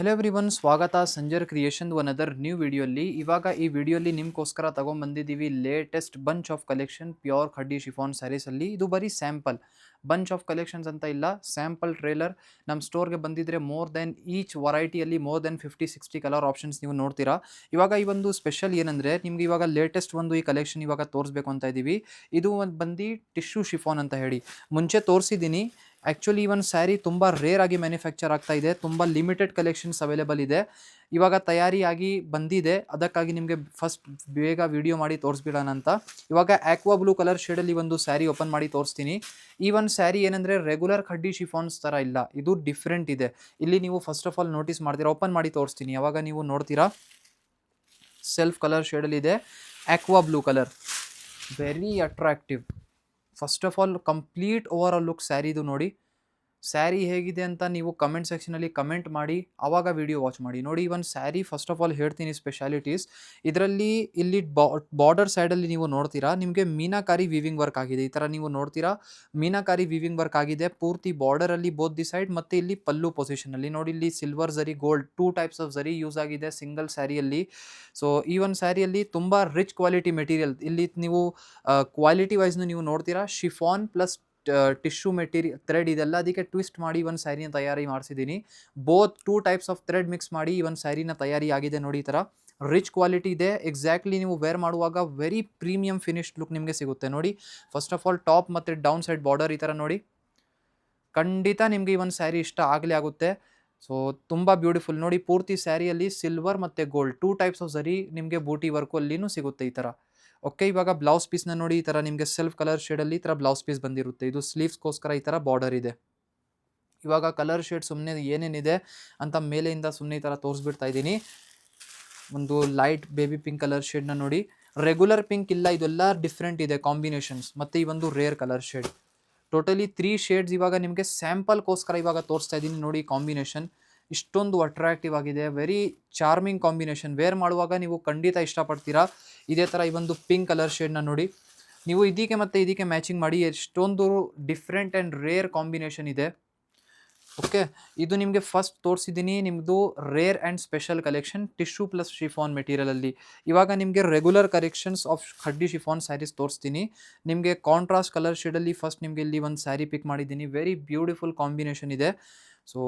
Hello everyone, ಸ್ವಾಗತ Sanjar creation another new ವಿಡಿಯೋಲಿ. ಇವಾಗ ಈ ವಿಡಿಯೋಲಿ ನಿಮ್ಗೋಸ್ಕರ ತಗೊಂಡ್ಬಂದಿದ್ದೀವಿ latest bunch of collection pure khaddi chiffon ಸ್ಯಾರೀಸಲ್ಲಿ. ಇದು ಬರೀ ಸ್ಯಾಂಪಲ್, ಬಂಚ್ ಆಫ್ ಕಲೆಕ್ಷನ್ಸ್ ಅಂತ ಇಲ್ಲ, ಸ್ಯಾಂಪಲ್ ಟ್ರೇಲರ್. ನಮ್ಮ ಸ್ಟೋರ್ಗೆ ಬಂದಿದ್ರೆ ಮೋರ್ ದೆನ್ ಈಚ್ ವರೈಟಿಯಲ್ಲಿ ಮೋರ್ ದೆನ್ 50-60 ಕಲರ್ ಆಪ್ಷನ್ಸ್ ನೀವು ನೋಡ್ತೀರಾ. ಇವಾಗ ಈ ಒಂದು ಸ್ಪೆಷಲ್ ಏನಂದರೆ, ನಿಮ್ಗೆ ಇವಾಗ ಲೇಟೆಸ್ಟ್ ಒಂದು ಈ ಕಲೆಕ್ಷನ್ ಇವಾಗ ತೋರಿಸ್ಬೇಕು ಅಂತ ಇದ್ದೀವಿ. ಇದು ಒಂದು ಬಂದು ಟಿಶ್ಯೂ ಶಿಫಾನ್ ಅಂತ ಹೇಳಿ ಮುಂಚೆ ತೋರಿಸಿದ್ದೀನಿ. ಆ್ಯಕ್ಚುಲಿ ಈ ಒಂದು ಸ್ಯಾರಿ ತುಂಬ ರೇರ್ ಆಗಿ ಮ್ಯಾನುಫ್ಯಾಕ್ಚರ್ ಆಗ್ತಾ ಇದೆ, ತುಂಬ ಲಿಮಿಟೆಡ್ ಕಲೆಕ್ಷನ್ಸ್ ಅವೈಲೇಬಲ್ ಇದೆ. ಇವಾಗ ತಯಾರಿಯಾಗಿ ಬಂದಿದೆ, ಅದಕ್ಕಾಗಿ ನಿಮಗೆ ಫಸ್ಟ್ ಬೇಗ ವಿಡಿಯೋ ಮಾಡಿ ತೋರಿಸ್ಬಿಡೋಣ ಅಂತ. ಇವಾಗ ಆಕ್ವಾ ಬ್ಲೂ ಕಲರ್ ಶೇಡಲ್ಲಿ ಒಂದು ಸ್ಯಾರಿ ಓಪನ್ ಮಾಡಿ ತೋರಿಸ್ತೀನಿ. ಈ ಒಂದು ಸ್ಯಾರಿ ಏನಂದರೆ ರೆಗ್ಯುಲರ್ ಖಡ್ಡಿ ಶಿಫಾನ್ಸ್ ಥರ ಇಲ್ಲ, ಇದು ಡಿಫ್ರೆಂಟ್ ಇದೆ. ಇಲ್ಲಿ ನೀವು ಫಸ್ಟ್ ಆಫ್ ಆಲ್ ನೋಟಿಸ್ ಮಾಡ್ತೀರಾ, ಓಪನ್ ಮಾಡಿ ತೋರಿಸ್ತೀನಿ. ಯಾವಾಗ ನೀವು ನೋಡ್ತೀರಾ, ಸೆಲ್ಫ್ ಕಲರ್ ಶೇಡಲ್ಲಿದೆ, aqua blue colour, very attractive. First of all complete over all look ಸ್ಯಾರಿದು ನೋಡಿ. ಸ್ಯಾರಿ ಹೇಗಿದೆ ಅಂತ ನೀವು ಕಮೆಂಟ್ ಸೆಕ್ಷನಲ್ಲಿ ಕಮೆಂಟ್ ಮಾಡಿ, ಆವಾಗ ವಿಡಿಯೋ ವಾಚ್ ಮಾಡಿ. ನೋಡಿ, ಒಂದು ಸ್ಯಾರಿ ಫಸ್ಟ್ ಆಫ್ ಆಲ್ ಹೇಳ್ತೀನಿ ಸ್ಪೆಷಾಲಿಟೀಸ್. ಇದರಲ್ಲಿ ಇಲ್ಲಿ ಬಾರ್ಡರ್ ಸೈಡಲ್ಲಿ ನೀವು ನೋಡ್ತೀರಾ, ನಿಮಗೆ ಮೀನಾಕಾರಿ ವೀವಿಂಗ್ ವರ್ಕ್ ಆಗಿದೆ. ಈ ಥರ ನೀವು ನೋಡ್ತೀರಾ, ಮೀನಾಕಾರಿ ವೀವಿಂಗ್ ವರ್ಕ್ ಆಗಿದೆ ಪೂರ್ತಿ ಬಾರ್ಡರಲ್ಲಿ ಬೋತ್ ದಿ ಸೈಡ್. ಮತ್ತು ಇಲ್ಲಿ ಪಲ್ಲು ಪೊಸಿಷನಲ್ಲಿ ನೋಡಿ, ಇಲ್ಲಿ silver zari, gold, 2 types of zari use ಆಗಿದೆ ಸಿಂಗಲ್ ಸ್ಯಾರಿಯಲ್ಲಿ. ಸೊ ಈ ಒಂದು ಸ್ಯಾರಿಯಲ್ಲಿ ತುಂಬ ರಿಚ್ ಕ್ವಾಲಿಟಿ ಮೆಟೀರಿಯಲ್. ಇಲ್ಲಿ ನೀವು ಕ್ವಾಲಿಟಿ ವೈಸ್ನು ನೀವು ನೋಡ್ತೀರಾ, chiffon plus tissue material thread ಇದೆಲ್ಲ ಅದಕ್ಕೆ ಟ್ವಿಸ್ಟ್ ಮಾಡಿ ಒಂದು ಸ್ಯಾರಿನ ತಯಾರಿ ಮಾಡಿಸಿದ್ದೀನಿ. Both 2 types of thread mix ಮಾಡಿ ಈ ಒಂದು ಸ್ಯಾರಿನ ತಯಾರಿ ಆಗಿದೆ ನೋಡಿ. ಈ ಥರ ರಿಚ್ ಕ್ವಾಲಿಟಿ ಇದೆ. ಎಕ್ಸಾಕ್ಟ್ಲಿ ನೀವು ವೇರ್ ಮಾಡುವಾಗ ವೆರಿ ಪ್ರೀಮಿಯಂ ಫಿನಿಶ್ಡ್ ಲುಕ್ ನಿಮಗೆ ಸಿಗುತ್ತೆ ನೋಡಿ. ಫಸ್ಟ್ ಆಫ್ ಆಲ್ ಟಾಪ್ ಮತ್ತು ಡೌನ್ ಸೈಡ್ ಬಾರ್ಡರ್ ಈ ಥರ ನೋಡಿ, ಖಂಡಿತ ನಿಮಗೆ ಈ ಒಂದು ಸ್ಯಾರಿ ಇಷ್ಟ ಆಗಲೇ ಆಗುತ್ತೆ. ಸೊ ತುಂಬ ಬ್ಯೂಟಿಫುಲ್ ನೋಡಿ. ಪೂರ್ತಿ ಸ್ಯಾರಿಯಲ್ಲಿ ಸಿಲ್ವರ್ ಮತ್ತು ಗೋಲ್ಡ್ 2 ಟೈಪ್ಸ್ ಆಫ್ ಝರಿ ನಿಮಗೆ ಬೂಟಿ ವರ್ಕು ಅಲ್ಲಿನೂ ಸಿಗುತ್ತೆ ಈ ಥರ. ಓಕೆ, ಇವಾಗ ಬ್ಲೌಸ್ ಪೀಸ್ನ ನೋಡಿ. ಈ ಥರ ನಿಮಗೆ ಸೆಲ್ಫ್ ಕಲರ್ ಶೇಡಲ್ಲಿ ಈ ಥರ ಬ್ಲೌಸ್ ಪೀಸ್ ಬಂದಿರುತ್ತೆ. ಇದು ಸ್ಲೀವ್ಸ್ಗೋಸ್ಕರ ಈ ಥರ ಬಾರ್ಡರ್ ಇದೆ. ಇವಾಗ ಕಲರ್ ಶೇಡ್ ಸುಮ್ಮನೆ ಏನೇನಿದೆ ಅಂತ ಮೇಲೆಯಿಂದ ಸುಮ್ಮನೆ ಈ ಥರ ತೋರಿಸ್ಬಿಡ್ತಾ ಇದ್ದೀನಿ. ಒಂದು ಲೈಟ್ ಬೇಬಿ ಪಿಂಕ್ ಕಲರ್ ಶೇಡ್ನ ನೋಡಿ. ರೆಗ್ಯುಲರ್ ಪಿಂಕ್ ಇಲ್ಲ, ಇದೆಲ್ಲ ಡಿಫ್ರೆಂಟ್ ಇದೆ ಕಾಂಬಿನೇಷನ್ಸ್. ಮತ್ತು ಈ ಒಂದು rare colour shade, totally 3 shades ಇವಾಗ ನಿಮಗೆ ಸ್ಯಾಂಪಲ್ಗೋಸ್ಕರ ಇವಾಗ ತೋರಿಸ್ತಾ ಇದ್ದೀನಿ ನೋಡಿ. ಕಾಂಬಿನೇಷನ್ ಇಷ್ಟೊಂದು ಅಟ್ರಾಕ್ಟಿವ್ ಆಗಿದೆ, ವೆರಿ ಚಾರ್ಮಿಂಗ್ ಕಾಂಬಿನೇಷನ್. ವೇರ್ ಮಾಡುವಾಗ ನೀವು ಖಂಡಿತ ಇಷ್ಟಪಡ್ತೀರಾ. ಇದೇ ಥರ ಈ ಒಂದು ಪಿಂಕ್ ಕಲರ್ ಶೇಡ್ನ ನೋಡಿ, ನೀವು ಇದಕ್ಕೆ ಮತ್ತು ಇದಕ್ಕೆ ಮ್ಯಾಚಿಂಗ್ ಮಾಡಿ. ಎಷ್ಟೊಂದು ಡಿಫ್ರೆಂಟ್ ಆ್ಯಂಡ್ ರೇರ್ ಕಾಂಬಿನೇಷನ್ ಇದೆ. ಓಕೆ, ಇದು ನಿಮಗೆ ಫಸ್ಟ್ ತೋರಿಸಿದ್ದೀನಿ ನಿಮ್ಮದು rare and special collection tissue plus chiffon ಮೆಟೀರಿಯಲಲ್ಲಿ. ಇವಾಗ ನಿಮಗೆ regular collections of khaddi chiffon saris ತೋರಿಸ್ತೀನಿ. ನಿಮಗೆ ಕಾಂಟ್ರಾಸ್ಟ್ ಕಲರ್ ಶೇಡಲ್ಲಿ ಫಸ್ಟ್ ನಿಮಗೆ ಇಲ್ಲಿ ಒಂದು ಸ್ಯಾರಿ ಪಿಕ್ ಮಾಡಿದ್ದೀನಿ. ವೆರಿ ಬ್ಯೂಟಿಫುಲ್ ಕಾಂಬಿನೇಷನ್ ಇದೆ. So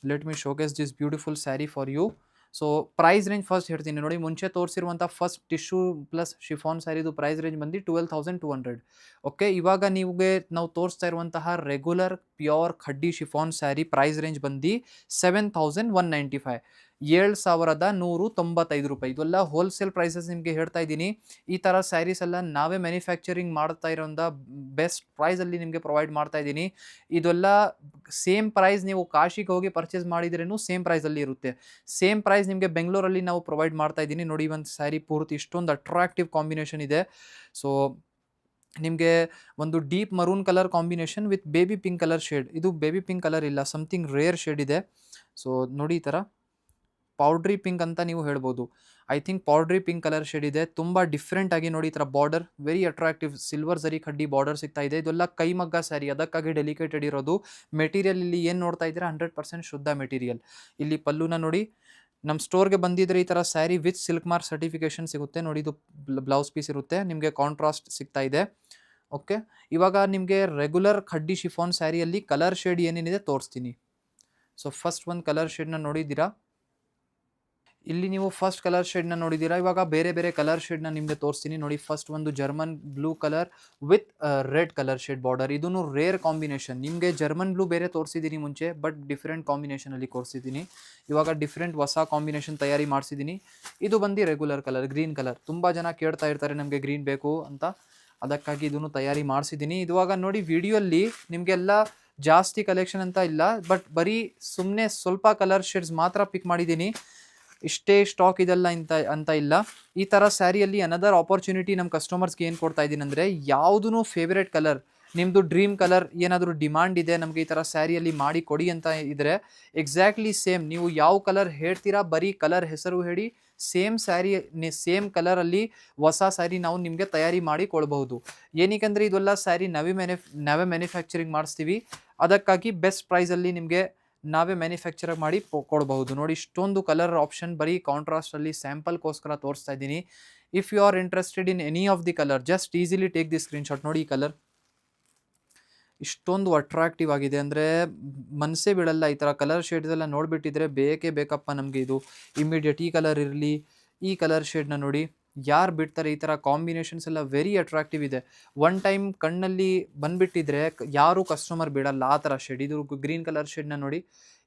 let me showcase this beautiful sari for you. So price range first ಹೇಳ್ತೀನಿ ನೋಡಿ. ಮುಂಚೆ ತೋರಿಸಿರುವಂಥ ಫಸ್ಟ್ ಟಿಶ್ಯೂ ಪ್ಲಸ್ ಶಿಫಾನ್ ಸ್ಯಾರಿದು ಪ್ರೈಸ್ ರೇಂಜ್ ಬಂದು 12,200. ಓಕೆ, ಇವಾಗ ನಾವು ತೋರಿಸ್ತಾ ಇರುವಂತಹ regular pure khaddi chiffon sari price range ಬಂದು 7,195, 7,195 ರೂಪಾಯಿ. ಇದೆಲ್ಲ ಹೋಲ್ಸೇಲ್ ಪ್ರೈಸಸ್ ನಿಮಗೆ ಹೇಳ್ತಾ ಇದ್ದೀನಿ. ಈ ಥರ ಸ್ಯಾರೀಸ್ ಎಲ್ಲ ನಾವೇ ಮ್ಯಾನುಫ್ಯಾಕ್ಚರಿಂಗ್ ಮಾಡ್ತಾ ಇರೋಂಥ ಬೆಸ್ಟ್ ಪ್ರೈಸಲ್ಲಿ ನಿಮಗೆ ಪ್ರೊವೈಡ್ ಮಾಡ್ತಾ ಇದ್ದೀನಿ. ಇದೆಲ್ಲ ಸೇಮ್ ಪ್ರೈಸ್ ನೀವು ಕಾಶಿಗೆ ಹೋಗಿ ಪರ್ಚೇಸ್ ಮಾಡಿದ್ರೂ ಸೇಮ್ ಪ್ರೈಸಲ್ಲಿ ಇರುತ್ತೆ. ಸೇಮ್ ಪ್ರೈಸ್ ನಿಮಗೆ ಬೆಂಗಳೂರಲ್ಲಿ ನಾವು ಪ್ರೊವೈಡ್ ಮಾಡ್ತಾ ಇದ್ದೀನಿ ನೋಡಿ. ಒಂದು ಸ್ಯಾರಿ ಪೂರ್ತಿ ಇಷ್ಟೊಂದು ಅಟ್ರಾಕ್ಟಿವ್ ಕಾಂಬಿನೇಷನ್ ಇದೆ. ಸೊ ನಿಮಗೆ ಒಂದು deep maroon colour combination with baby pink colour shade. ಇದು ಬೇಬಿ ಪಿಂಕ್ ಕಲರ್ ಇಲ್ಲ, ಸಮಥಿಂಗ್ ರೇರ್ ಶೇಡ್ ಇದೆ. ಸೊ ನೋಡಿ, ಈ ಥರ ಪೌಡ್ರಿ ಪಿಂಕ್ ಅಂತ ನೀವು ಹೇಳ್ಬೋದು. I think powdery pink colour shade ಇದೆ. ತುಂಬ ಡಿಫ್ರೆಂಟ್ ಆಗಿ ನೋಡಿ. ಈ ಥರ ಬಾರ್ಡರ್ ವೆರಿ ಅಟ್ರಾಕ್ಟಿವ್, ಸಿಲ್ವರ್ ಝರಿ ಖಡ್ಡಿ ಬಾರ್ಡರ್ ಸಿಗ್ತಾ ಇದೆ. ಇದೆಲ್ಲ ಕೈಮಗ್ಗ ಸ್ಯಾರಿ, ಅದಕ್ಕಾಗಿ ಡೆಲಿಕೇಟೆಡ್ ಇರೋದು. ಮೆಟೀರಿಯಲ್ ಇಲ್ಲಿ ಏನು ನೋಡ್ತಾ ಇದ್ದೀರಾ 100% ಶುದ್ಧ ಮೆಟೀರಿಯಲ್. ಇಲ್ಲಿ ಪಲ್ಲುನ ನೋಡಿ. ನಮ್ಮ ಸ್ಟೋರ್ಗೆ ಬಂದಿದ್ರೆ ಈ ಥರ sari with silk mark certification ಸಿಗುತ್ತೆ ನೋಡಿ. ಇದು ಬ್ಲೌಸ್ ಪೀಸ್ ಇರುತ್ತೆ, ನಿಮಗೆ ಕಾಂಟ್ರಾಸ್ಟ್ ಸಿಗ್ತಾ ಇದೆ. ಓಕೆ, ಇವಾಗ ನಿಮಗೆ ರೆಗ್ಯುಲರ್ ಖಡ್ಡಿ ಶಿಫಾನ್ ಸ್ಯಾರಿಯಲ್ಲಿ ಕಲರ್ ಶೇಡ್ ಏನೇನಿದೆ ತೋರಿಸ್ತೀನಿ. ಸೊ ಫಸ್ಟ್ ಒಂದು ಕಲರ್ ಶೇಡ್ನ ನೋಡಿದ್ದೀರಾ, ಇಲ್ಲಿ ನೀವು ಫಸ್ಟ್ ಕಲರ್ ಶೇಡ್ನ ನೋಡಿದ್ದೀರಾ. ಇವಾಗ ಬೇರೆ ಬೇರೆ ಕಲರ್ ಶೇಡ್ನ ನಿಮಗೆ ತೋರಿಸ್ತೀನಿ ನೋಡಿ. ಫಸ್ಟ್ ಒಂದು German blue colour with red colour shade border. ಇದೂ ರೇರ್ ಕಾಂಬಿನೇಷನ್. ನಿಮಗೆ ಜರ್ಮನ್ ಬ್ಲೂ ಬೇರೆ ತೋರಿಸಿದ್ದೀನಿ ಮುಂಚೆ, ಬಟ್ ಡಿಫ್ರೆಂಟ್ ಕಾಂಬಿನೇಷನಲ್ಲಿ ತೋರಿಸಿದ್ದೀನಿ. ಇವಾಗ ಡಿಫ್ರೆಂಟ್ ಹೊಸ ಕಾಂಬಿನೇಷನ್ ತಯಾರಿ ಮಾಡಿಸಿದ್ದೀನಿ. ಇದು ಬಂದು ರೆಗ್ಯುಲರ್ ಕಲರ್, ಗ್ರೀನ್ ಕಲರ್. ತುಂಬ ಜನ ಕೇಳ್ತಾ ಇರ್ತಾರೆ ನಮಗೆ ಗ್ರೀನ್ ಬೇಕು ಅಂತ, ಅದಕ್ಕಾಗಿ ಇದನ್ನು ತಯಾರಿ ಮಾಡಿಸಿದ್ದೀನಿ. ಇವಾಗ ನೋಡಿ, ವಿಡಿಯೋಲ್ಲಿ ನಿಮಗೆಲ್ಲ ಜಾಸ್ತಿ ಕಲೆಕ್ಷನ್ ಅಂತ ಇಲ್ಲ, ಬಟ್ ಬರೀ ಸುಮ್ಮನೆ ಸ್ವಲ್ಪ ಕಲರ್ ಶೇಡ್ಸ್ ಮಾತ್ರ ಪಿಕ್ ಮಾಡಿದ್ದೀನಿ. ಇಷ್ಟೇ ಸ್ಟಾಕ್ ಇದೆಲ್ಲ ಅಂತ ಇಲ್ಲ. ಈ ಥರ ಸ್ಯಾರಿಯಲ್ಲಿ ಅನದರ್ ಆಪರ್ಚುನಿಟಿ ನಮ್ಮ ಕಸ್ಟಮರ್ಸ್ಗೆ ಏನು ಕೊಡ್ತಾ ಇದ್ದೀನಿ ಅಂದರೆ, ಯಾವುದೂ ಫೇವ್ರೇಟ್ ಕಲರ್, ನಿಮ್ಮದು ಡ್ರೀಮ್ ಕಲರ್ ಏನಾದರೂ ಡಿಮಾಂಡ್ ಇದೆ ನಮಗೆ ಈ ಥರ ಸ್ಯಾರಿಯಲ್ಲಿ ಮಾಡಿ ಕೊಡಿ ಅಂತ ಇದ್ದರೆ, ಎಕ್ಸಾಕ್ಟ್ಲಿ ಸೇಮ್ ನೀವು ಯಾವ ಕಲರ್ ಹೇಳ್ತೀರಾ, ಬರೀ ಕಲರ್ ಹೆಸರು ಹೇಳಿ, ಸೇಮ್ ಸ್ಯಾರಿ ಸೇಮ್ ಕಲರಲ್ಲಿ ಹೊಸ ಸ್ಯಾರಿ ನಾವು ನಿಮಗೆ ತಯಾರಿ ಮಾಡಿ ಕೊಡಬಹುದು. ಏನಕ್ಕೆ ಇದೆಲ್ಲ ಸ್ಯಾರಿ ನಾವೇ ಮ್ಯಾನುಫ್ಯಾಕ್ಚರಿಂಗ್ ಮಾಡಿಸ್ತೀವಿ, ಅದಕ್ಕಾಗಿ ಬೆಸ್ಟ್ ಪ್ರೈಸಲ್ಲಿ ನಿಮಗೆ ನಾವೇ ಮ್ಯಾನುಫ್ಯಾಕ್ಚರ್ ಮಾಡಿ ಕೊಡಬಹುದು. ನೋಡಿ ಇಷ್ಟೊಂದು ಕಲರ್ ಆಪ್ಷನ್ ಬರೀ ಕಾಂಟ್ರಾಸ್ಟಲ್ಲಿ ಸ್ಯಾಂಪಲ್ಗೋಸ್ಕರ ತೋರಿಸ್ತಾ ಇದ್ದೀನಿ. If you are interested in any of the colour, just easily take the screenshot. ನೋಡಿ ಈ ಕಲರ್ ಇಷ್ಟೊಂದು ಅಟ್ರಾಕ್ಟಿವ್ ಆಗಿದೆ ಅಂದರೆ ಮನಸ್ಸೇ ಬೀಳಲ್ಲ. ಈ ಥರ ಕಲರ್ ಶೇಡ್ಸ್ ಎಲ್ಲ ನೋಡಿಬಿಟ್ಟಿದ್ರೆ ಬೇಕೇ ಬೇಕಪ್ಪ ನಮಗೆ ಇದು ಇಮ್ಮಿಡಿಯೇಟ್. ಈ ಕಲರ್ ಇರಲಿ, ಈ ಕಲರ್ ಶೇಡ್ನ ನೋಡಿ, ಯಾರು ಬಿಡ್ತಾರೆ? ಈ ಥರ ಕಾಂಬಿನೇಷನ್ಸ್ ಎಲ್ಲ ವೆರಿ ಅಟ್ರಾಕ್ಟಿವ್ ಇದೆ. ಒನ್ ಟೈಮ್ ಕಣ್ಣಲ್ಲಿ ಬಂದುಬಿಟ್ಟಿದ್ರೆ ಯಾರೂ ಕಸ್ಟಮರ್ ಬಿಡಲ್ಲ ಆ ಥರ ಶೇಡ್. ಇದು ಗ್ರೀನ್ ಕಲರ್ ಶೇಡ್ನ ನೋಡಿ,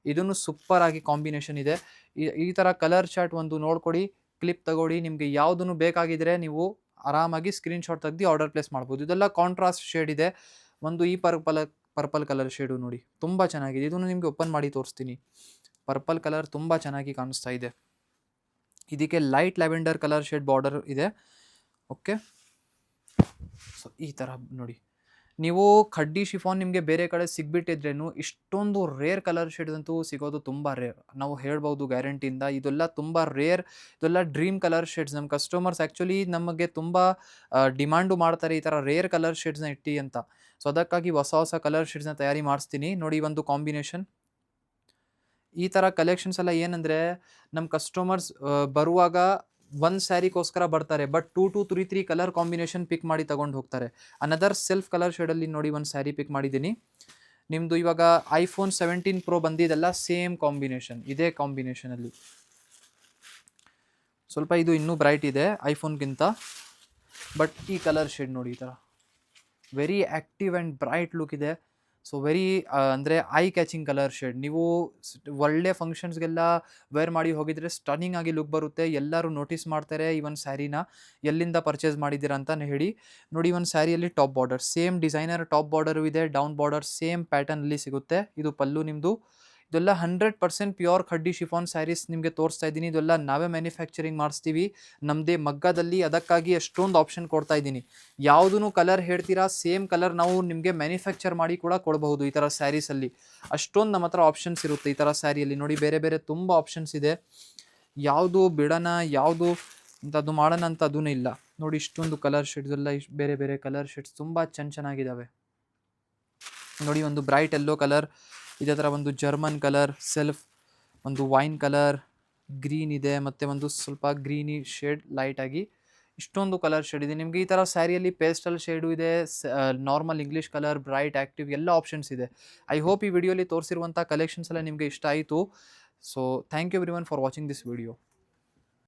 ಇದನ್ನು ಸೂಪರ್ ಆಗಿ ಕಾಂಬಿನೇಷನ್ ಇದೆ. ಈ ಥರ ಕಲರ್ ಚಾರ್ಟ್ ಒಂದು ನೋಡ್ಕೊಡಿ, ಕ್ಲಿಪ್ ತಗೊಳ್ಳಿ. ನಿಮಗೆ ಯಾವುದನ್ನು ಬೇಕಾಗಿದ್ರೆ ನೀವು ಆರಾಮಾಗಿ ಸ್ಕ್ರೀನ್ಶಾಟ್ ತೆಗೆದು ಆರ್ಡರ್ ಪ್ಲೇಸ್ ಮಾಡ್ಬೋದು. ಇದೆಲ್ಲ ಕಾಂಟ್ರಾಸ್ಟ್ ಶೇಡ್ ಇದೆ. ಒಂದು ಈ ಪರ್ಪಲ್ ಕಲರ್ ಶೇಡು ನೋಡಿ, ತುಂಬ ಚೆನ್ನಾಗಿದೆ. ಇದನ್ನು ನಿಮಗೆ ಓಪನ್ ಮಾಡಿ ತೋರಿಸ್ತೀನಿ. ಪರ್ಪಲ್ ಕಲರ್ ತುಂಬ ಚೆನ್ನಾಗಿ ಕಾಣಿಸ್ತಾ ಇದೆ. ಇದಕ್ಕೆ light lavender colour shade border ಇದೆ. ಓಕೆ, ಸೊ ಈ ಥರ ನೋಡಿ. ನೀವು ಖಡ್ಡಿ ಶಿಫಾನ್ ನಿಮಗೆ ಬೇರೆ ಕಡೆ ಸಿಗ್ಬಿಟ್ಟಿದ್ರೇನು ಇಷ್ಟೊಂದು ರೇರ್ ಕಲರ್ ಶೇಡ್ ಅಂತೂ ಸಿಗೋದು ತುಂಬ ರೇರ್, ನಾವು ಹೇಳ್ಬೋದು ಗ್ಯಾರಂಟಿಯಿಂದ. ಇದೆಲ್ಲ ತುಂಬ ರೇರ್, ಇದೆಲ್ಲ ಡ್ರೀಮ್ ಕಲರ್ ಶೇಡ್ಸ್. ನಮ್ಮ ಕಸ್ಟಮರ್ಸ್ ಆ್ಯಕ್ಚುಲಿ ನಮಗೆ ತುಂಬ ಡಿಮ್ಯಾಂಡು ಮಾಡ್ತಾರೆ ಈ ಥರ ರೇರ್ ಕಲರ್ ಶೇಡ್ಸ್ನ ಇಟ್ಟು ಅಂತ. ಸೊ ಅದಕ್ಕಾಗಿ ಹೊಸ ಹೊಸ ಕಲರ್ ಶೇಡ್ಸ್ನ ತಯಾರಿ ಮಾಡಿಸ್ತೀನಿ. ನೋಡಿ ಒಂದು ಕಾಂಬಿನೇಷನ್. ಈ ಥರ ಕಲೆಕ್ಷನ್ಸ್ ಎಲ್ಲ ಏನಂದರೆ ನಮ್ಮ ಕಸ್ಟಮರ್ಸ್ ಬರುವಾಗ ಒಂದು ಸ್ಯಾರಿಗೋಸ್ಕರ ಬರ್ತಾರೆ, ಬಟ್ 2 to 3 ಕಲರ್ ಕಾಂಬಿನೇಷನ್ ಪಿಕ್ ಮಾಡಿ ತೊಗೊಂಡು ಹೋಗ್ತಾರೆ. ಅನದರ್ ಸೆಲ್ಫ್ ಕಲರ್ ಶೇಡಲ್ಲಿ ನೋಡಿ ಒಂದು ಸ್ಯಾರಿ ಪಿಕ್ ಮಾಡಿದ್ದೀನಿ. ನಿಮ್ಮದು ಇವಾಗ iPhone 17 Pro ಬಂದಿದ್ದೆಲ್ಲ ಸೇಮ್ ಕಾಂಬಿನೇಷನ್, ಇದೇ ಕಾಂಬಿನೇಷನಲ್ಲಿ. ಸ್ವಲ್ಪ ಇದು ಇನ್ನೂ ಬ್ರೈಟ್ ಇದೆ ಐಫೋನ್ಗಿಂತ, ಬಟ್ ಈ ಕಲರ್ ಶೇಡ್ ನೋಡಿ, ಈ ಥರ very active and bright look ಇದೆ. ಸೊ ವೆರಿ ಅಂದರೆ ಐ ಕ್ಯಾಚಿಂಗ್ ಕಲರ್ ಶೇಡ್. ನೀವು ಒಳ್ಳೆ ಫಂಕ್ಷನ್ಸ್ಗೆಲ್ಲ ವೇರ್ ಮಾಡಿ ಹೋಗಿದ್ರೆ ಸ್ಟನ್ನಿಂಗ್ ಆಗಿ ಲುಕ್ ಬರುತ್ತೆ. ಎಲ್ಲರೂ ನೋಟಿಸ್ ಮಾಡ್ತಾರೆ ಈ ಒಂದು ಸ್ಯಾರಿನ ಎಲ್ಲಿಂದ ಪರ್ಚೇಸ್ ಮಾಡಿದ್ದೀರಾ ಅಂತ ಹೇಳಿ. ನೋಡಿ ಒಂದು ಸ್ಯಾರಿಯಲ್ಲಿ top border same designer top border ಇದೆ, ಡೌನ್ ಬಾರ್ಡರ್ ಸೇಮ್ ಪ್ಯಾಟರ್ನಲ್ಲಿ ಸಿಗುತ್ತೆ. ಇದು ಪಲ್ಲು ನಿಮ್ಮದು. ಇದೆಲ್ಲ 100% ಪ್ಯೂರ್ ಖಡ್ಡಿ ಶಿಫಾನ್ ಸ್ಯಾರೀಸ್ ನಿಮಗೆ ತೋರಿಸ್ತಾ ಇದ್ದೀನಿ. ಇದೆಲ್ಲ ನಾವೇ ಮ್ಯಾನುಫ್ಯಾಕ್ಚರಿಂಗ್ ಮಾಡಿಸ್ತೀವಿ ನಮ್ಮದೇ ಮಗ್ಗದಲ್ಲಿ. ಅದಕ್ಕಾಗಿ ಅಷ್ಟೊಂದು ಆಪ್ಷನ್ ಕೊಡ್ತಾ ಇದ್ದೀನಿ. ಯಾವುದೂ ಕಲರ್ ಹೇಳ್ತೀರಾ ಸೇಮ್ ಕಲರ್ ನಾವು ನಿಮಗೆ ಮ್ಯಾನುಫ್ಯಾಕ್ಚರ್ ಮಾಡಿ ಕೂಡ ಕೊಡಬಹುದು ಈ ಥರ ಸ್ಯಾರೀಸಲ್ಲಿ. ಅಷ್ಟೊಂದು ನಮ್ಮ ಹತ್ರ ಆಪ್ಷನ್ಸ್ ಇರುತ್ತೆ ಈ ಥರ ಸ್ಯಾರಿಯಲ್ಲಿ. ನೋಡಿ ಬೇರೆ ಬೇರೆ ತುಂಬ ಆಪ್ಷನ್ಸ್ ಇದೆ. ಯಾವುದು ಬಿಡೋಣ, ಯಾವುದು ಅದು ಮಾಡೋಣ ಅಂತ ಅದೂ ಇಲ್ಲ. ನೋಡಿ ಇಷ್ಟೊಂದು ಕಲರ್ ಶೇಡ್ಸ್ ಎಲ್ಲ, ಇಷ್ಟು ಬೇರೆ ಬೇರೆ ಕಲರ್ ಶೇಡ್ಸ್ ತುಂಬ ಚೆನ್ನಾಗಿದ್ದಾವೆ. ನೋಡಿ ಒಂದು ಬ್ರೈಟ್ ಯೆಲ್ಲೋ ಕಲರ್, ಇದೇ ಥರ ಒಂದು ಜರ್ಮನ್ ಕಲರ್ ಸೆಲ್ಫ್, ಒಂದು ವೈನ್ ಕಲರ್, ಗ್ರೀನ್ ಇದೆ, ಮತ್ತು ಒಂದು ಸ್ವಲ್ಪ ಗ್ರೀನಿ ಶೇಡ್ ಲೈಟಾಗಿ. ಇಷ್ಟೊಂದು ಕಲರ್ ಶೇಡ್ ಇದೆ ನಿಮಗೆ ಈ ಥರ ಸ್ಯಾರಿಯಲ್ಲಿ. ಪೇಸ್ಟಲ್ ಶೇಡು ಇದೆ, normal English colour, bright, active ಎಲ್ಲ ಆಪ್ಷನ್ಸ್ ಇದೆ. ಐ ಹೋಪ್ ಈ ವಿಡಿಯೋಲಿ ತೋರಿಸಿರುವಂಥ ಕಲೆಕ್ಷನ್ಸ್ ಎಲ್ಲ ನಿಮಗೆ ಇಷ್ಟ ಆಯಿತು. So thank you everyone for watching this video.